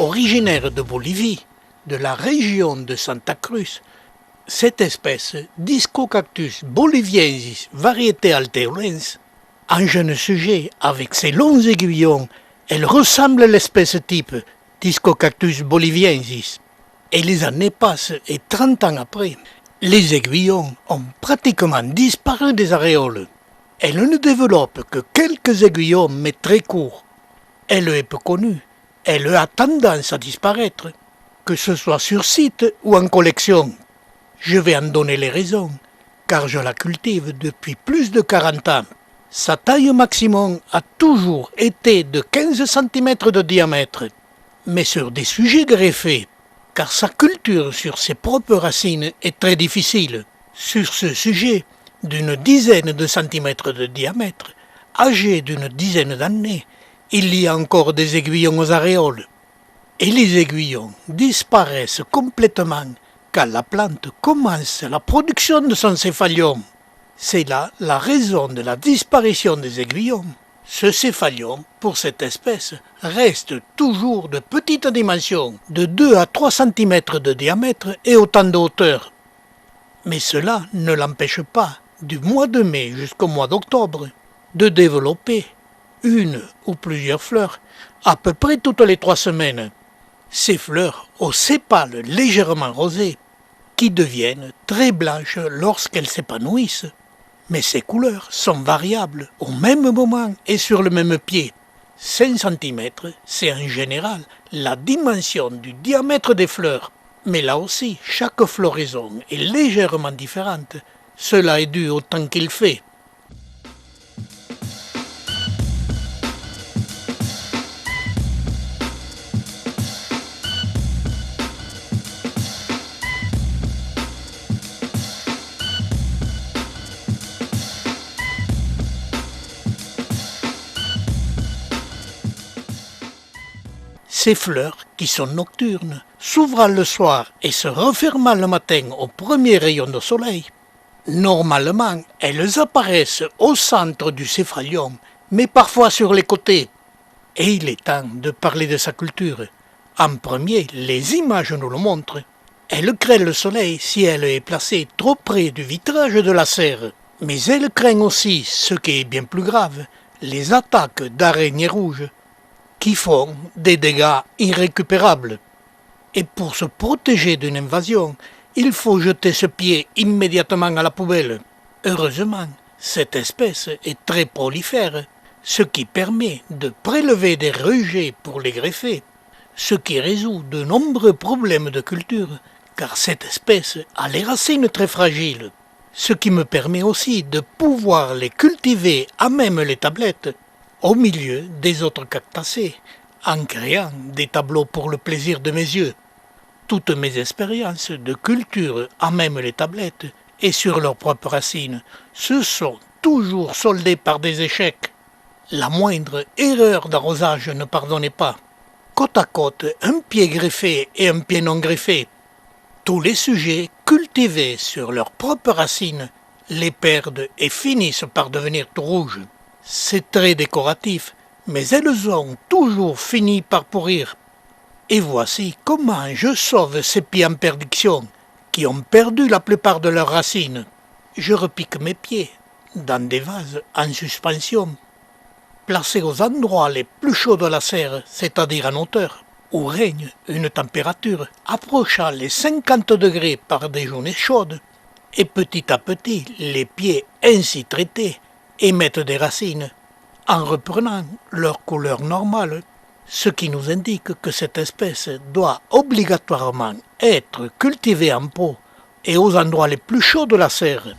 Originaire de Bolivie, de la région de Santa Cruz, cette espèce Discocactus boliviensis variété alterens, un jeune sujet avec ses longs aiguillons, elle ressemble à l'espèce type Discocactus boliviensis. Et les années passent et 30 ans après, les aiguillons ont pratiquement disparu des aréoles. Elle ne développe que quelques aiguillons mais très courts. Elle est peu connue. Elle a tendance à disparaître, que ce soit sur site ou en collection. Je vais en donner les raisons, car je la cultive depuis plus de 40 ans. Sa taille maximum a toujours été de 15 cm de diamètre, mais sur des sujets greffés, car sa culture sur ses propres racines est très difficile. Sur ce sujet, d'une dizaine de centimètres de diamètre, âgé d'une dizaine d'années, il y a encore des aiguillons aux aréoles. Et les aiguillons disparaissent complètement quand la plante commence la production de son céphalium. C'est là la raison de la disparition des aiguillons. Ce céphalium, pour cette espèce, reste toujours de petite dimension, de 2 à 3 cm de diamètre et autant de hauteur. Mais cela ne l'empêche pas, du mois de mai jusqu'au mois d'octobre, de développer une ou plusieurs fleurs, à peu près toutes les 3 semaines. Ces fleurs aux sépales légèrement rosés, qui deviennent très blanches lorsqu'elles s'épanouissent. Mais ces couleurs sont variables au même moment et sur le même pied. 5 cm, c'est en général la dimension du diamètre des fleurs. Mais là aussi, chaque floraison est légèrement différente. Cela est dû au temps qu'il fait. Ces fleurs, qui sont nocturnes, s'ouvrant le soir et se refermant le matin au premier rayon de soleil, normalement, elles apparaissent au centre du céphalium, mais parfois sur les côtés. Et il est temps de parler de sa culture. En premier, les images nous le montrent. Elle craint le soleil si elle est placée trop près du vitrage de la serre. Mais elle craint aussi, ce qui est bien plus grave, les attaques d'araignées rouges, qui font des dégâts irrécupérables. Et pour se protéger d'une invasion, il faut jeter ce pied immédiatement à la poubelle. Heureusement, cette espèce est très prolifère, ce qui permet de prélever des rejets pour les greffer, ce qui résout de nombreux problèmes de culture, car cette espèce a les racines très fragiles, ce qui me permet aussi de pouvoir les cultiver à même les tablettes, au milieu des autres cactacées, en créant des tableaux pour le plaisir de mes yeux. Toutes mes expériences de culture à même les tablettes et sur leurs propres racines se sont toujours soldées par des échecs. La moindre erreur d'arrosage ne pardonnait pas. Côte à côte, un pied greffé et un pied non greffé. Tous les sujets cultivés sur leurs propres racines les perdent et finissent par devenir tout rouges. C'est très décoratif, mais elles ont toujours fini par pourrir. Et voici comment je sauve ces pieds en perdition, qui ont perdu la plupart de leurs racines. Je repique mes pieds dans des vases en suspension, placés aux endroits les plus chauds de la serre, c'est-à-dire en hauteur, où règne une température approchant les 50 degrés par des journées chaudes. Et petit à petit, les pieds ainsi traités émettent des racines, en reprenant leur couleur normale, ce qui nous indique que cette espèce doit obligatoirement être cultivée en pot et aux endroits les plus chauds de la serre.